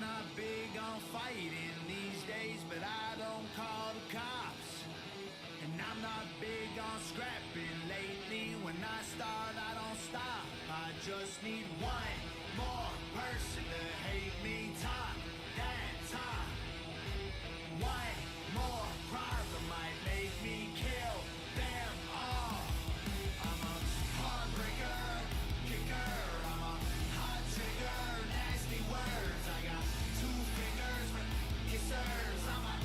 not big on fighting these days, but I don't call the cops. And I'm not big on scrapping lately. When I start, I don't stop. I just need one more person to hate me. Talk that talk. One more problem might make me kill them all. I'm a heartbreaker, kicker. I'm a hot trigger, nasty words. I got two fingers for kissers. I'm a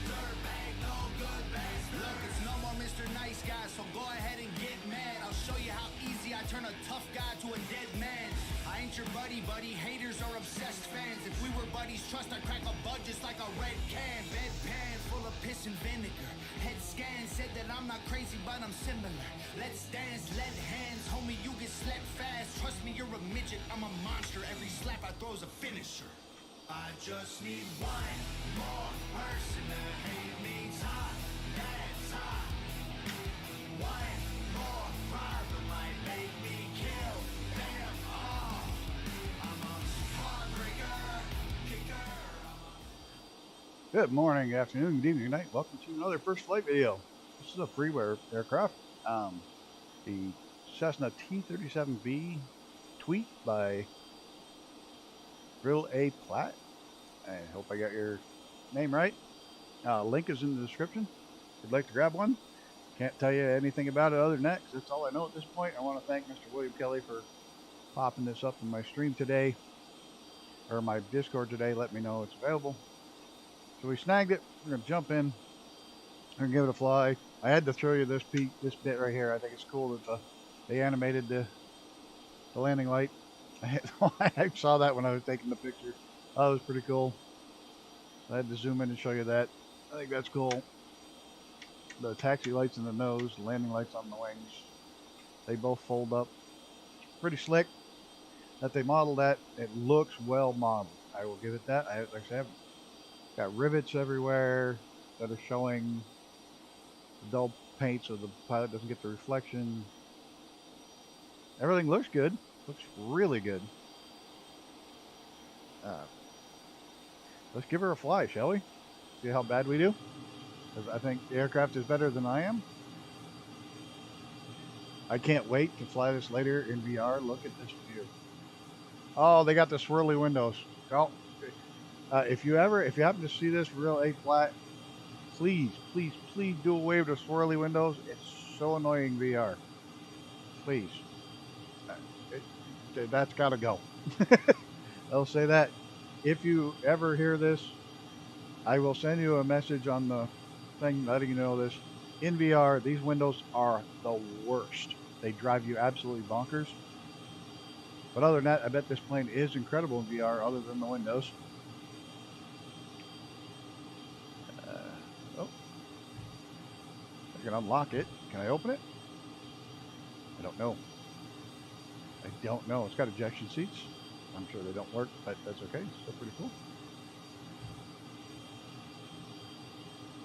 dirtbag, no good bastard. Look, it's no more Mr. Nice Guy, so go ahead and get mad. I'll show you how easy I turn a tough guy to a dead man. I ain't your buddy, haters are obsessed fans. If we were buddies, trust I'd crack a bud just like a red can. Bedpan full of piss and vinegar. Head scan said that I'm not crazy, but I'm similar. Let's dance, let hands, homie, you get slapped fast. Trust me, you're a midget, I'm a monster. Every slap I throw's a finisher. I just need one more person to hate me. Talk that talk. One more problem might make me kill them all. I'm a heartbreaker, kicker. Good morning, afternoon, good evening, good night. Welcome to another First Flight video. This is a freeware aircraft. The Cessna T-37B tweet by VrilleAPlat. I hope I got your name right. Link is in the description if you'd like to grab one. Can't tell you anything about it other than that, because that's all I know at this point. I want to thank Mr. William Kelly for popping this up in my stream today, or my Discord today. Let me know it's available. So we snagged it. We're going to jump in and give it a fly. I had to show you this bit right here. I think it's cool that they animated the landing light. I saw that when I was taking the picture. Oh, it was pretty cool. I had to zoom in and show you that. I think that's cool. The taxi lights in the nose, the landing lights on the wings, they both fold up. Pretty slick that they modeled that. It looks well modeled. I will give it that. Like I said, got rivets everywhere that are showing the dull paint so the pilot doesn't get the reflection. Everything looks good. Looks really good. Let's give her a fly, shall we? See how bad we do? Because I think the aircraft is better than I am. I can't wait to fly this later in VR. Look at this view. Oh, they got the swirly windows. Oh, if you happen to see this VrilleAPlat, please do away with the swirly windows. It's so annoying VR. Please, that's got to go. I'll say that. If you ever hear this, I will send you a message on the thing letting you know this. In VR, these windows are the worst. They drive you absolutely bonkers. But other than that, I bet this plane is incredible in VR other than the windows. Oh, I can unlock it. Can I open it? I don't know. It's got ejection seats. I'm sure they don't work, but that's okay. It's still pretty cool.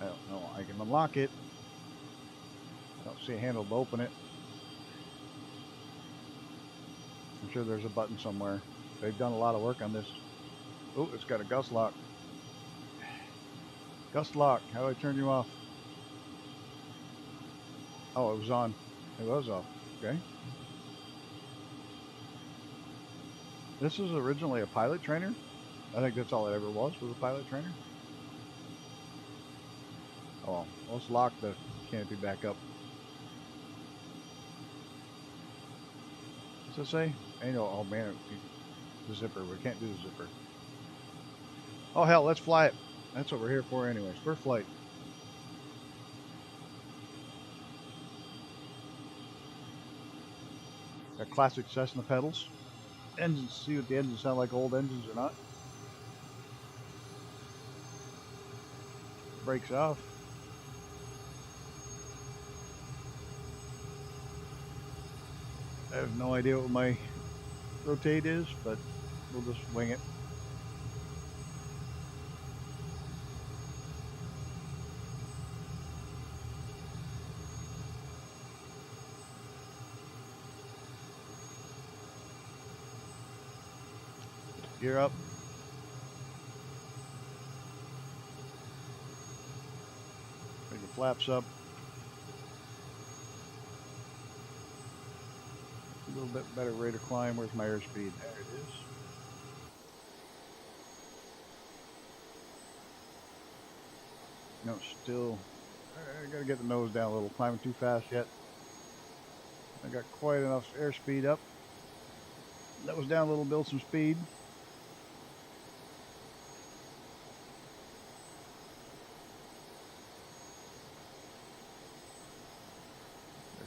I don't know. I can unlock it. I don't see a handle to open it. I'm sure there's a button somewhere. They've done a lot of work on this. Oh, it's got a gust lock. Gust lock. How do I turn you off? Oh, it was on. It was off. Okay. This was originally a pilot trainer. I think that's all it ever was a pilot trainer. Oh, let's lock the canopy back up. What's it say? I know. Oh man, the zipper. We can't do the zipper. Oh hell, let's fly it. That's what we're here for, anyways. First flight. Got classic Cessna pedals. Engines. See what the engines sound like. Old engines or not. Brakes off. I have no idea what my rotate is, but we'll just wing it. Gear up. flaps up. A little bit better rate of climb. Where's my airspeed? There it is. No, still, I gotta get the nose down a little. Climbing too fast yet. I got quite enough airspeed up. Nose down a little, build some speed.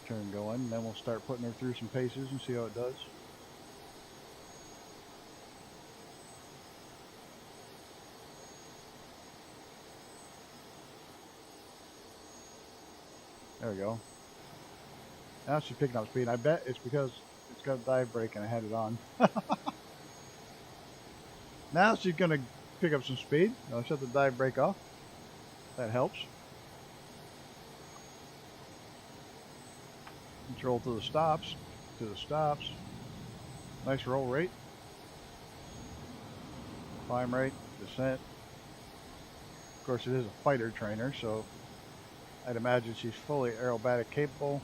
Turn going, then we'll start putting her through some paces and see how it does. There we go. Now she's picking up speed. I bet it's because it's got a dive brake and I had it on. Now she's going to pick up some speed. I'll shut the dive brake off. That helps. Control to the stops. To the stops. Nice roll rate. Climb rate. Descent. Of course, it is a fighter trainer, so I'd imagine she's fully aerobatic capable.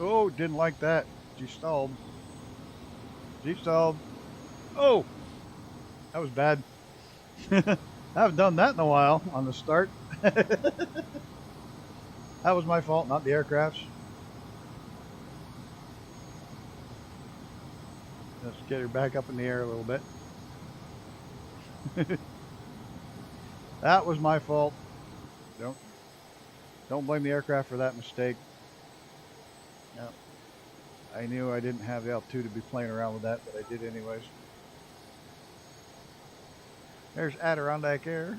Oh, didn't like that. She stalled. She stalled. Oh! That was bad. I haven't done that in a while on the start. That was my fault, not the aircraft's. Let's get her back up in the air a little bit. That was my fault. Don't blame the aircraft for that mistake. Yep. I knew I didn't have the altitude to be playing around with that, but I did anyways. There's Adirondack Air.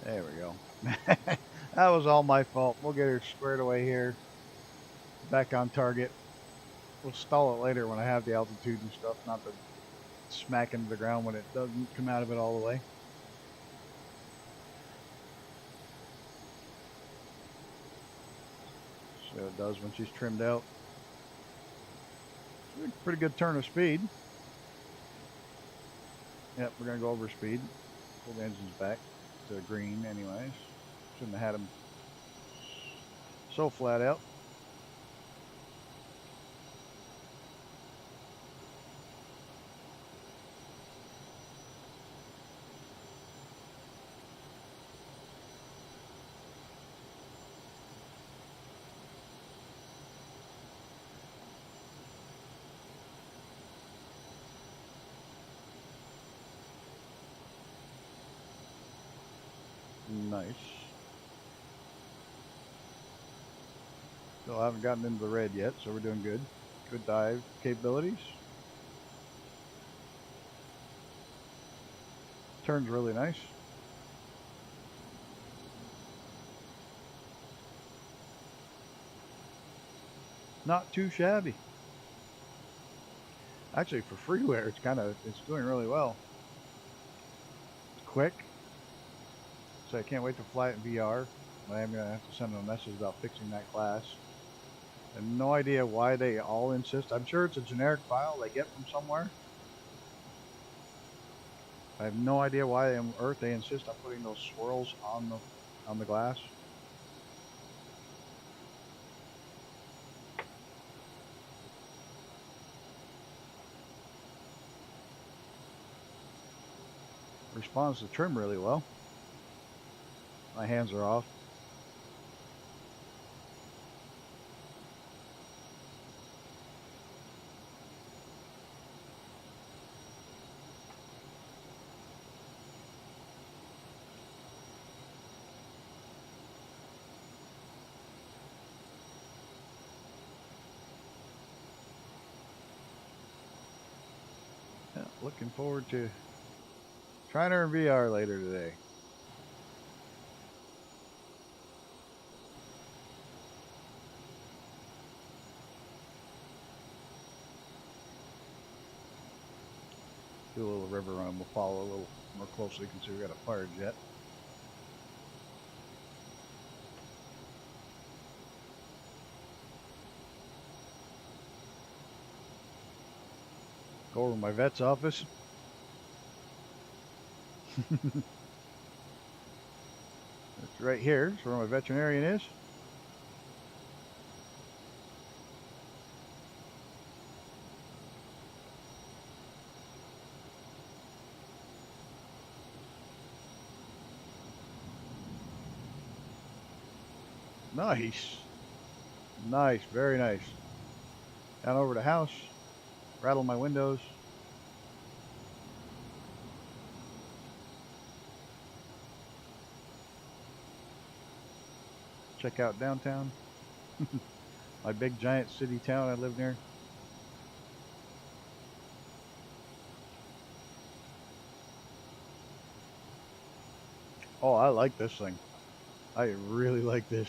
There we go. That was all my fault. We'll get her squared away here. Back on target. We'll stall it later when I have the altitude and stuff, not to smack into the ground when it doesn't come out of it all the way. So it does when she's trimmed out. Pretty good turn of speed. Yep, we're going to go over speed. Pull the engines back to green anyways. Shouldn't have had them so flat out. Nice. Still haven't gotten into the red yet, so we're doing good. Good dive capabilities. Turns really nice. Not too shabby. Actually, for freeware, it's doing really well. It's quick. So I can't wait to fly it in VR. I am going to have to send them a message about fixing that class. I have no idea why they all insist. I'm sure it's a generic file they get from somewhere. I have no idea why on earth they insist on putting those swirls on the glass. Responds to trim really well. My hands are off. Yeah, looking forward to trying her in VR later today. Do a little river run. We'll follow a little more closely. You can see we got a fire jet. Go over to my vet's office. It's right here. It's where my veterinarian is. Nice. Nice. Very nice. Down over the house. Rattle my windows. Check out downtown. My big giant city town I live near. Oh, I like this thing. I really like this.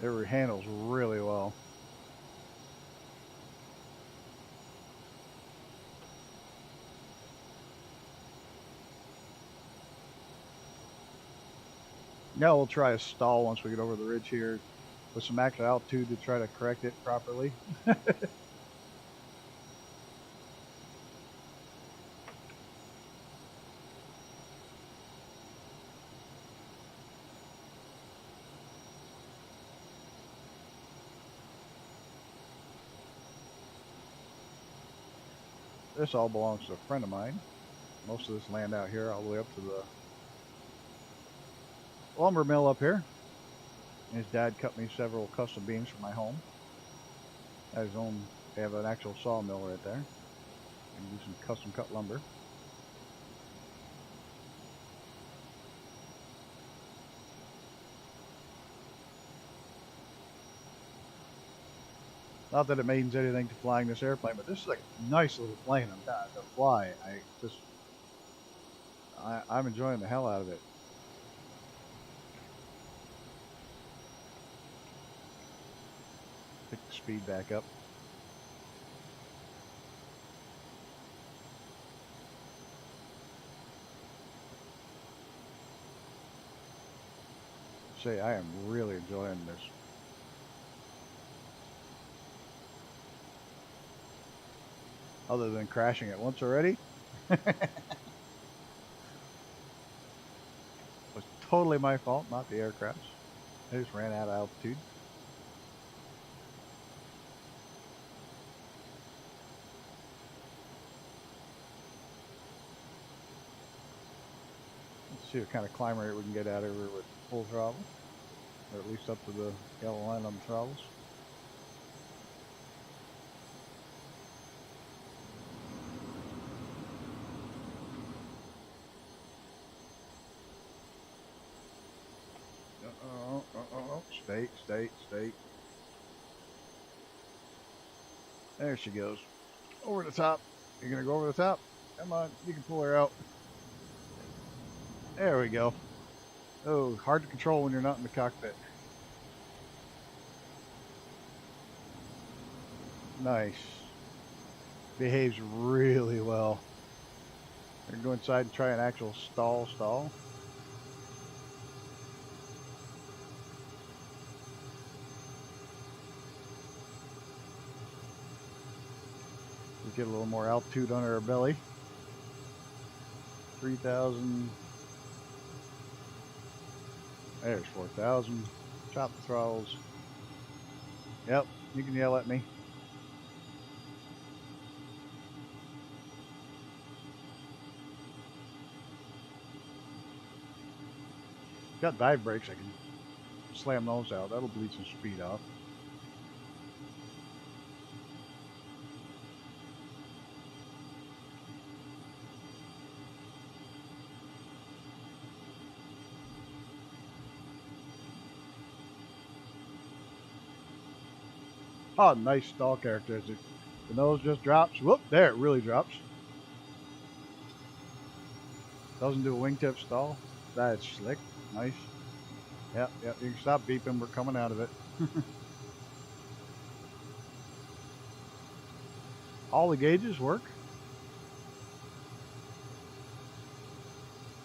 It handles really well. Now we'll try a stall once we get over the ridge here with some extra altitude to try to correct it properly. This all belongs to a friend of mine. Most of this land out here all the way up to the lumber mill up here. His dad cut me several custom beams for my home. Has his own, they have an actual sawmill right there. And do some custom cut lumber. Not that it means anything to flying this airplane, but this is like a nice little plane to fly. I'm enjoying the hell out of it. Pick the speed back up. Say, I am really enjoying this. Other than crashing it once already. It was totally my fault, not the aircraft's. I just ran out of altitude. Let's see what kind of climb rate we can get out of here with full throttle. Or at least up to the yellow line on the throttles. Stay. There she goes. Over the top. You're gonna go over the top? Come on, you can pull her out. There we go. Oh, hard to control when you're not in the cockpit. Nice. Behaves really well. We're gonna go inside and try an actual stall. Get a little more altitude under our belly. 3,000. There's 4,000. Chop the throttles. Yep, you can yell at me. Got dive brakes, I can slam those out. That'll bleed some speed off. Oh, nice stall characteristic. The nose just drops. Whoop, there it really drops. Doesn't do a wingtip stall. That's slick. Nice. Yep, you can stop beeping. We're coming out of it. All the gauges work.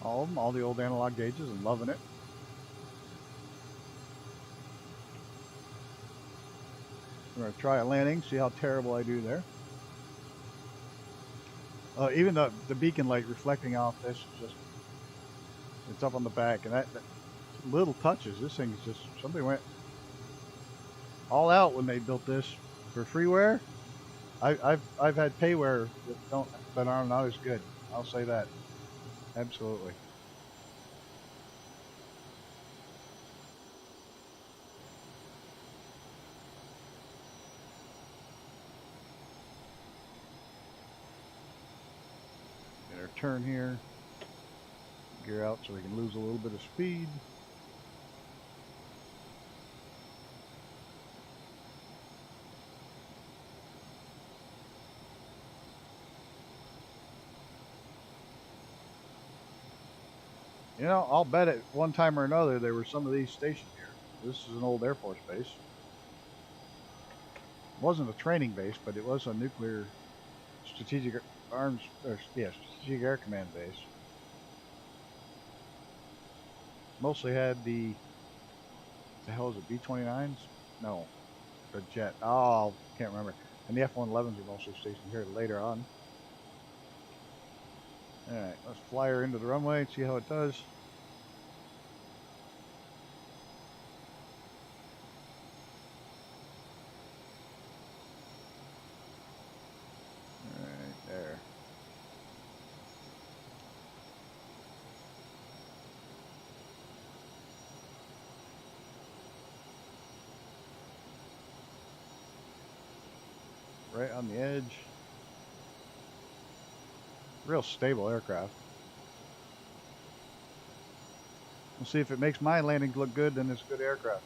All of them, all the old analog gauges, and loving it. We're going to try a landing, see how terrible I do there. Even the beacon light reflecting off this is just, it's up on the back, and that little touches. This thing is just, somebody went all out when they built this for freeware. I've had payware that are not as good. I'll say that. Absolutely. Get our turn here. Gear out so we can lose a little bit of speed. You know, I'll bet at one time or another there were some of these stationed here. This is an old Air Force base. It wasn't a training base, but it was a nuclear strategic arms, or yeah, strategic air command base. Mostly had the hell is it, B-29s? No, the jet. Oh, can't remember. And the F-111s are mostly stationed here later on. All right, let's fly her into the runway and see how it does. All right, there. Right on the edge. Real stable aircraft. We'll see if it makes my landing look good, then it's a good aircraft.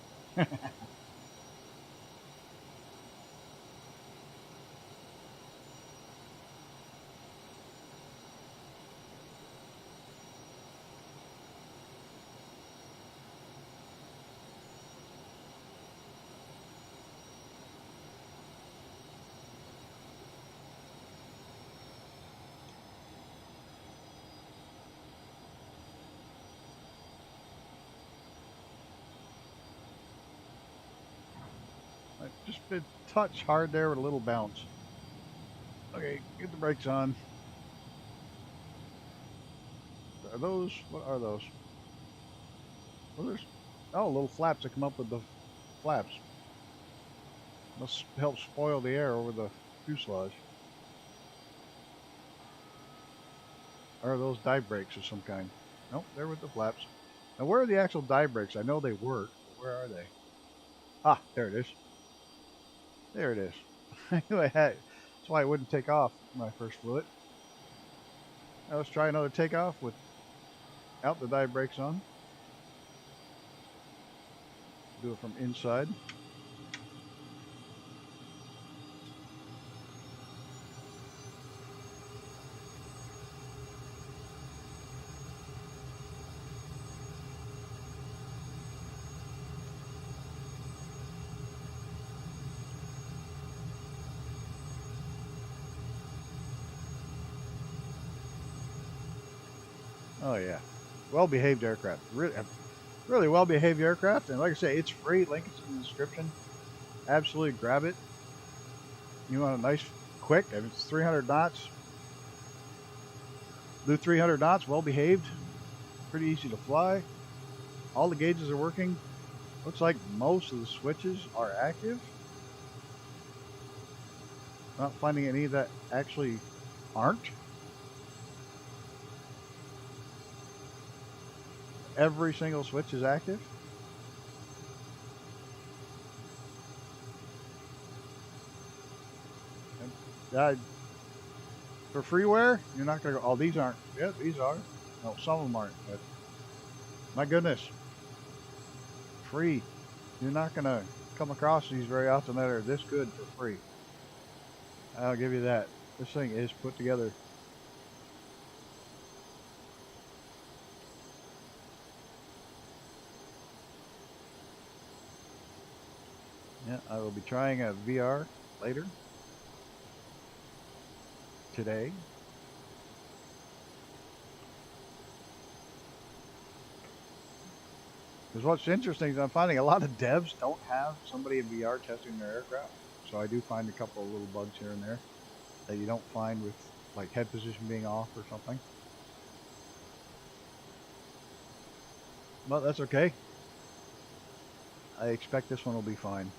Just a touch hard there with a little bounce. Okay, get the brakes on. Are those, what are those? Well, there's, oh, little flaps that come up with the flaps. Must help spoil the air over the fuselage. Or are those dive brakes of some kind? Nope, they're with the flaps. Now, where are the actual dive brakes? I know they work, but where are they? Ah, there it is. There it is. Anyway, that's why it wouldn't take off when I first flew it. Now let's try another takeoff without the dive brakes on. Do it from inside. Oh yeah, well-behaved aircraft. Really well-behaved aircraft, and like I say, it's free. Link is in the description. Absolutely grab it. You want a nice, quick. I mean, it's 300 knots. Do 300 knots, well-behaved. Pretty easy to fly. All the gauges are working. Looks like most of the switches are active. Not finding any that actually aren't. Every single switch is active. For freeware, you're not going to go, oh, these aren't. Yeah, these are. No, some of them aren't. But my goodness. Free. You're not going to come across these very often that are this good for free. I'll give you that. This thing is put together. Yeah, I will be trying a VR later. Today. Because what's interesting is I'm finding a lot of devs don't have somebody in VR testing their aircraft. So I do find a couple of little bugs here and there that you don't find with like head position being off or something. But that's okay. I expect this one will be fine.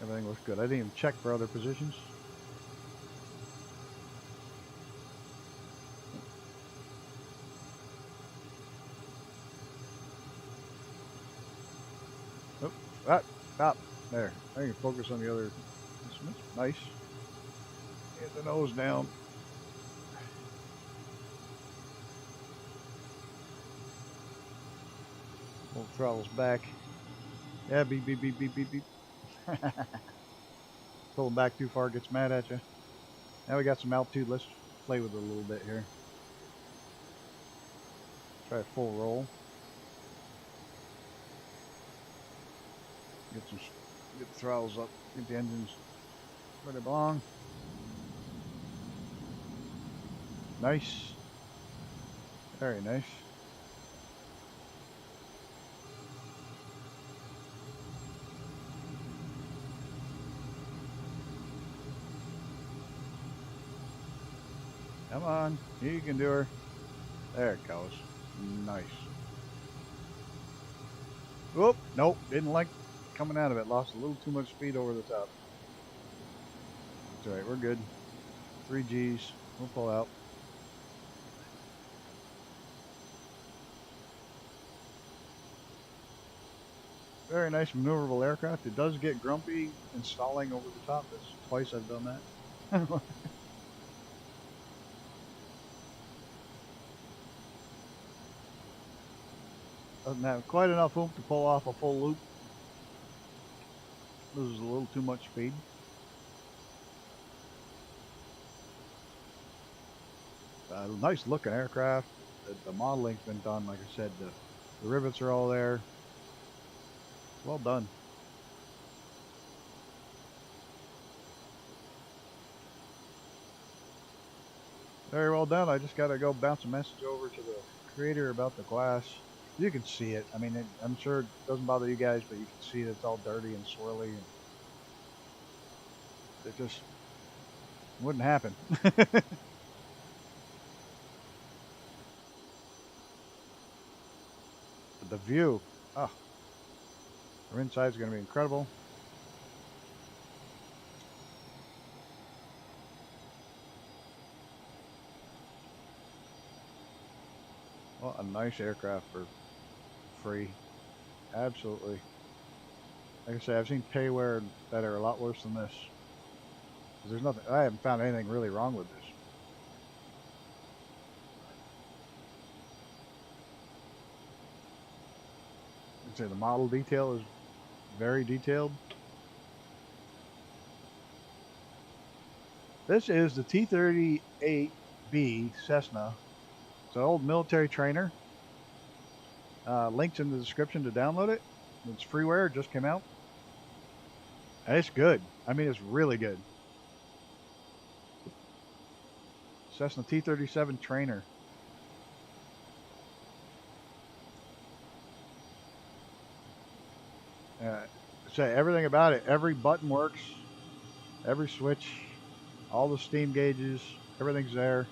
Everything looks good. I didn't even check for other positions. Oh, stop. There. I can focus on the other instruments. Nice. Get the nose down. Pull the throttles back. Yeah, beep, beep, beep, beep, beep, beep. Pull them back too far, gets mad at you. Now we got some altitude. Let's play with it a little bit here. Try a full roll. Get the throttles up. Get the engines where they belong. Nice. Very nice. Come on, you can do her. There it goes. Nice. Whoop, nope, didn't like coming out of it. Lost a little too much speed over the top. It's alright, we're good. 3 Gs, we'll pull out. Very nice maneuverable aircraft. It does get grumpy installing over the top. That's twice I've done that. Doesn't have quite enough oomph to pull off a full loop. Loses a little too much speed. Nice looking aircraft. The modeling's been done, like I said. The rivets are all there. Well done. Very well done. I just got to go bounce a message over to the creator about the glass. You can see it. I mean, I'm sure it doesn't bother you guys, but you can see it's all dirty and swirly. And it just wouldn't happen. But the view, oh, our inside is going to be incredible. Well, a nice aircraft for free. Absolutely. Like I say, I've seen payware that are a lot worse than this. There's nothing, I haven't found anything really wrong with this. I'd say the model detail is very detailed. This is the T-38B Cessna. It's an old military trainer. Links in the description to download it. It's freeware, it just came out. And it's good. I mean, it's really good. Cessna T-37 trainer. Say everything about it. Every button works. Every switch. All the steam gauges. Everything's there.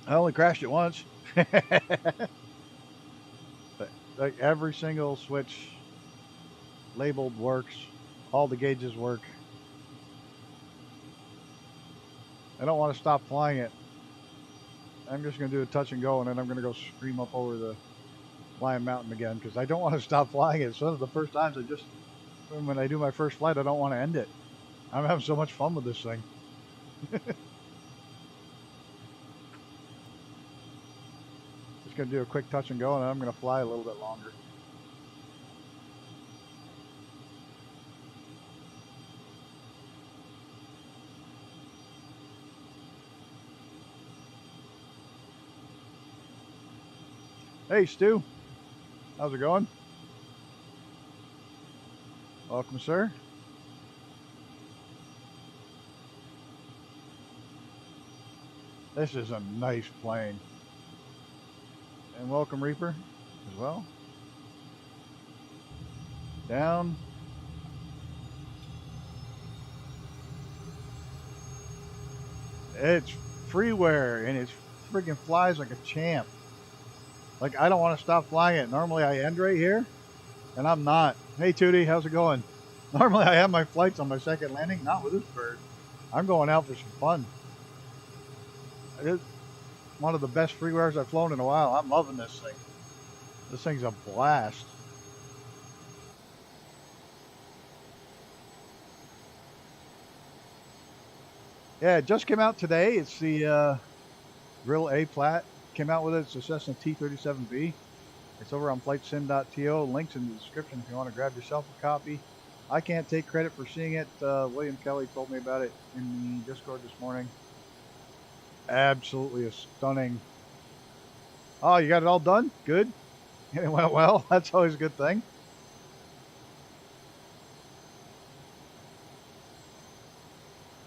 I only crashed it once. But like every single switch labeled works. All the gauges work. I don't want to stop flying it. I'm just going to do a touch and go, and then I'm going to go scream up over the Lion Mountain again because I don't want to stop flying it. It's one of the first times when I do my first flight, I don't want to end it. I'm having so much fun with this thing. Just going to do a quick touch and go, and then I'm going to fly a little bit longer. Hey, Stu. How's it going? Welcome, sir. This is a nice plane. And welcome Reaper as well. Down. It's freeware and it freaking flies like a champ. Like, I don't want to stop flying it. Normally I end right here, and I'm not. Hey Tootie, how's it going? Normally I have my flights on my second landing, not with this bird. I'm going out for some fun. It is one of the best freewares I've flown in a while. I'm loving this thing. This thing's a blast. Yeah, it just came out today. It's the VrilleAPlat. Came out with it. It's the Cessna T-37B. It's over on flightsim.to. Links in the description if you want to grab yourself a copy. I can't take credit for seeing it. William Kelly told me about it in the Discord this morning. Absolutely a stunning. Oh, you got it all done? Good. It went well. That's always a good thing.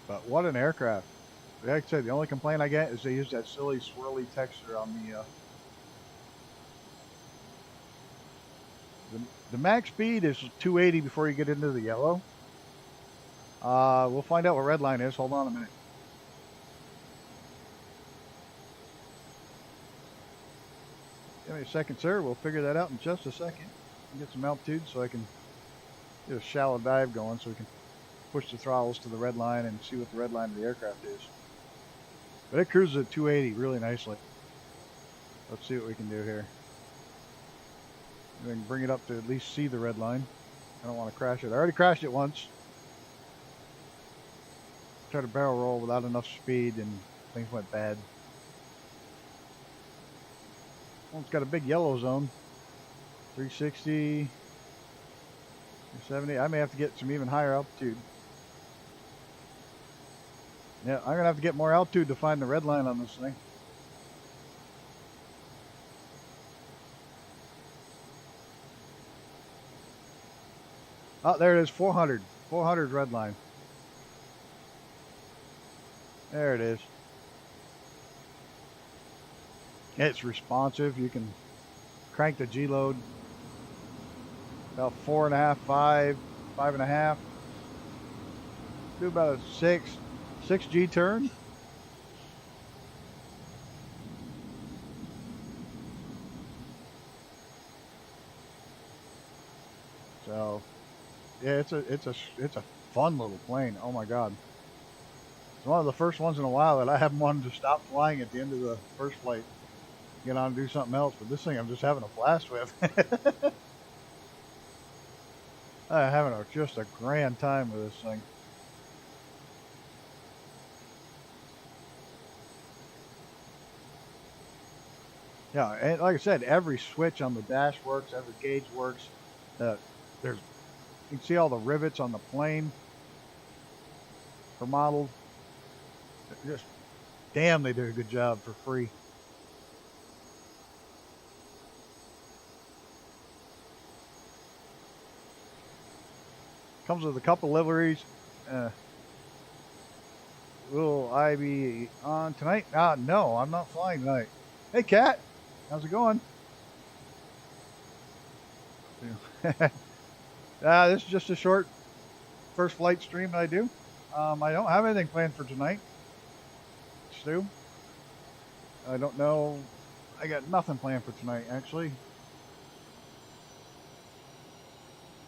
But what an aircraft. Like I said, the only complaint I get is they use that silly swirly texture on the max speed is 280 before you get into the yellow. We'll find out what red line is. Hold on a minute. Give me a second, sir. We'll figure that out in just a second. Get some altitude so I can get a shallow dive going so we can push the throttles to the red line and see what the red line of the aircraft is. But it cruises at 280 really nicely. Let's see what we can do here. We can bring it up to at least see the red line. I don't want to crash it. I already crashed it once. Tried to barrel roll without enough speed and things went bad. Well, it's got a big yellow zone. 360, 370. I may have to get some even higher altitude. Yeah, I'm going to have to get more altitude to find the red line on this thing. Oh, there it is, 400. 400 red line. There it is. It's responsive. You can crank the G load about 4.5, 5, 5.5. Do about a 6 G turn. So yeah, it's a fun little plane. Oh my god. It's one of the first ones in a while that I haven't wanted to stop flying at the end of the first flight. Get on and do something else, but this thing I'm just having a blast with. I'm having just a grand time with this thing. Yeah, and like I said, every switch on the dash works, every gauge works. You can see all the rivets on the plane for modeled. Just damn, they did a good job for free. Comes with a couple liveries. Will I be on tonight? No, I'm not flying tonight. Hey, Kat, how's it going? This is just a short first flight stream that I do. I don't have anything planned for tonight. Stu, I don't know. I got nothing planned for tonight, actually.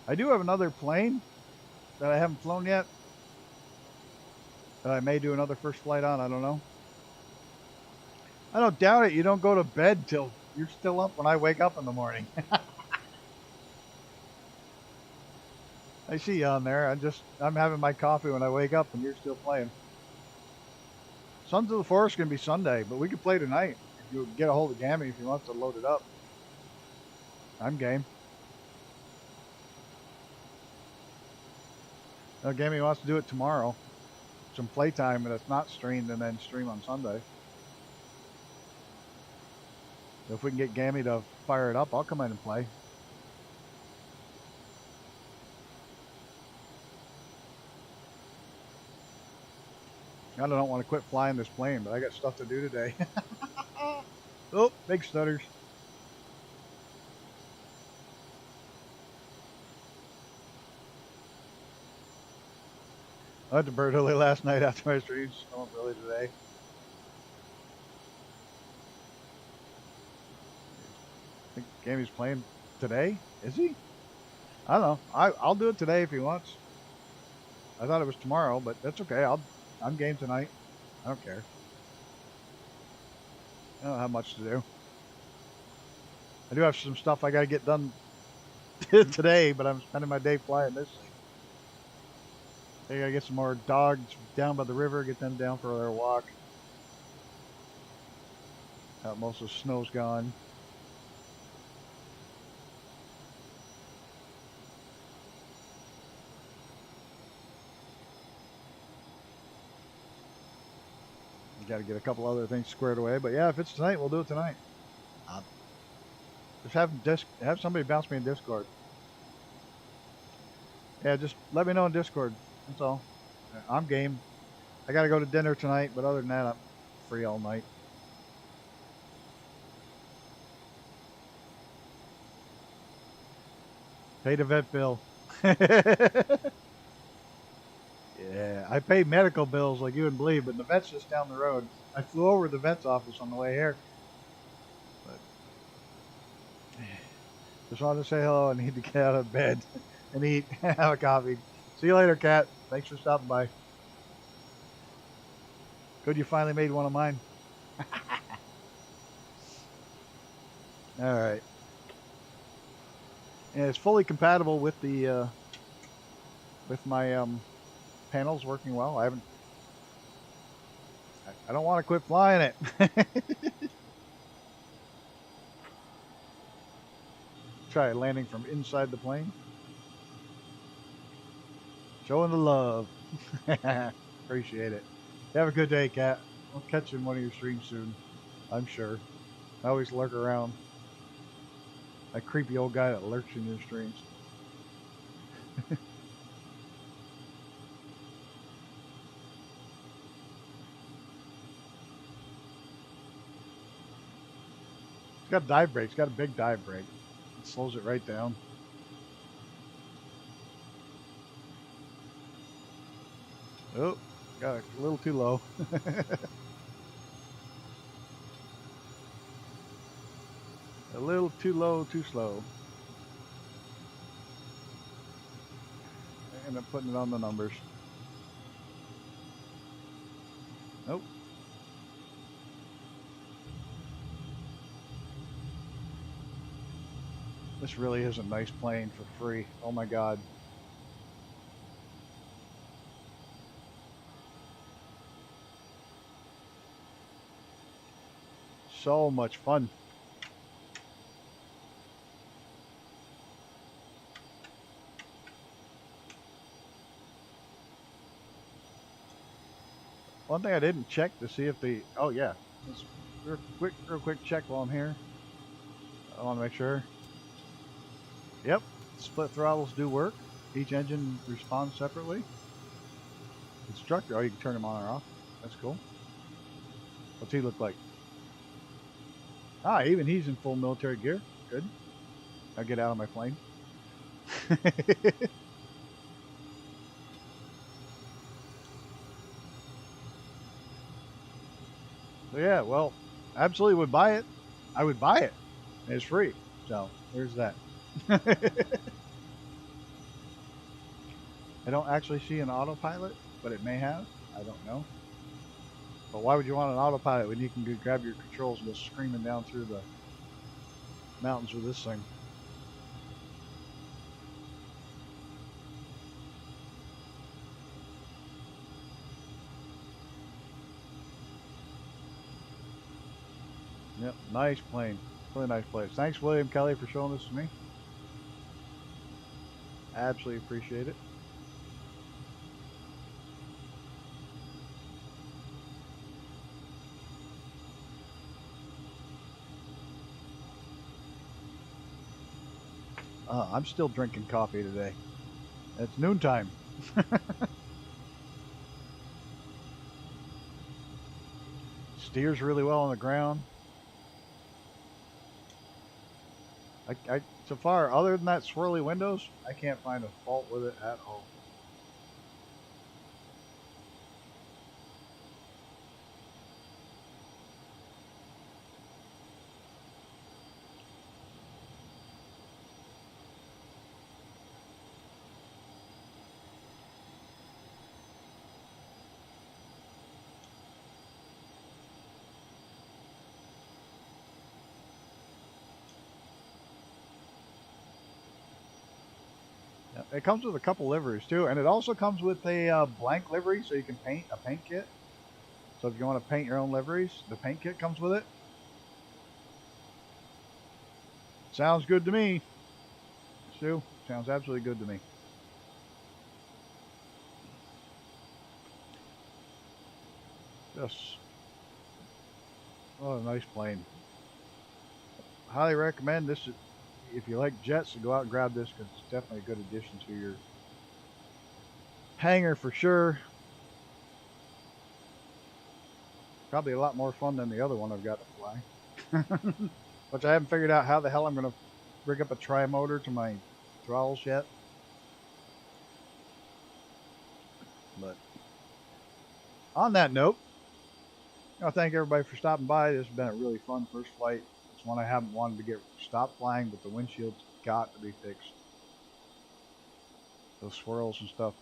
I do have another plane that I haven't flown yet that I may do another first flight on. I don't know. I don't doubt it. You don't go to bed till you're still up when I wake up in the morning. I see you on there. I'm having my coffee when I wake up and you're still playing. Sons of the Forest gonna be Sunday, but we could play tonight. If you get a hold of Gammy if he wants to load it up. I'm game. No, Gammy wants to do it tomorrow. Some playtime that's not streamed and then stream on Sunday. So if we can get Gammy to fire it up, I'll come in and play. I don't want to quit flying this plane, but I got stuff to do today. Oh, big stutters. I went to bird early last night after my streams. I'm up early today. I think Gammy's playing today. Is he? I don't know. I'll do it today if he wants. I thought it was tomorrow, but that's okay. I'm game tonight. I don't care. I don't have much to do. I do have some stuff I got to get done today, but I'm spending my day flying this thing. I gotta get some more dogs down by the river, get them down for their walk. Most of the snow's gone. Got to get a couple other things squared away, but yeah, if it's tonight, we'll do it tonight. Just have somebody bounce me in Discord. Yeah, just let me know in Discord. That's all. I'm game. I got to go to dinner tonight, but other than that, I'm free all night. Pay the vet bill. Yeah, I pay medical bills like you wouldn't believe, but the vet's just down the road. I flew over to the vet's office on the way here. But just wanted to say hello. I need to get out of bed and eat, have a coffee. See you later, Kat. Thanks for stopping by. Good, you finally made one of mine. All right. And it's fully compatible with the with my panels working well. I don't want to quit flying it. Try landing from inside the plane. Showing the love. Appreciate it. Have a good day, Kat. I'll catch you in one of your streams soon. I'm sure. I always lurk around. That creepy old guy that lurks in your streams. It's got dive brakes. It's got a big dive brake. It slows it right down. Oh, got a little too low. A little too low, too slow. I end up putting it on the numbers. Nope. This really is a nice plane for free. Oh my God. So much fun. One thing I didn't check to see if the, oh yeah, just real quick check while I'm here. I want to make sure. Yep, split throttles do work. Each engine responds separately. Instructor, oh, you can turn them on or off. That's cool. What's he look like? Ah, even he's in full military gear. Good. I'll get out of my plane. So yeah, well, absolutely would buy it. I would buy it. It's free. So there's that. I don't actually see an autopilot, but it may have. I don't know. But why would you want an autopilot when you can grab your controls and go screaming down through the mountains with this thing? Yep, nice plane. Really nice place. Thanks, William Kelly, for showing this to me. Absolutely appreciate it. I'm still drinking coffee today. It's noontime. Steers really well on the ground. So far, other than that swirly windows, I can't find a fault with it at all. It comes with a couple liveries too, and it also comes with a blank livery, so you can paint a paint kit. So if you want to paint your own liveries, the paint kit comes with it. Sounds good to me, Stu. Sounds absolutely good to me. Just, what a nice plane. Highly recommend this if you like jets, to go out and grab this, because it's definitely a good addition to your hangar for sure. Probably a lot more fun than the other one I've got to fly. Which I haven't figured out how the hell I'm going to rig up a tri-motor to my throttles yet. But on that note, I thank everybody for stopping by. This has been a really fun first flight. It's one I haven't wanted to get stopped flying, but the windshield's got to be fixed. Those swirls and stuff,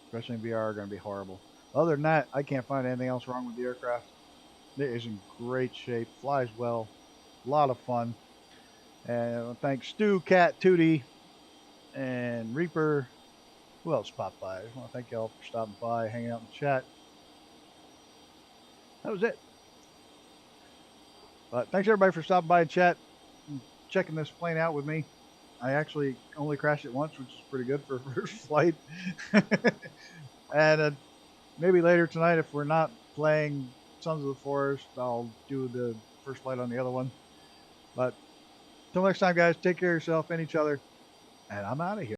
especially in VR, are going to be horrible. Other than that, I can't find anything else wrong with the aircraft. It is in great shape, flies well, a lot of fun. And thanks Stu, Cat, Tootie, and Reaper. Who else popped by? I just want to thank y'all for stopping by, hanging out in the chat. That was it. But thanks everybody for stopping by and checking this plane out with me. I actually only crashed it once, which is pretty good for a first flight. And maybe later tonight, if we're not playing Sons of the Forest, I'll do the first flight on the other one. But until next time, guys, take care of yourself and each other, and I'm out of here.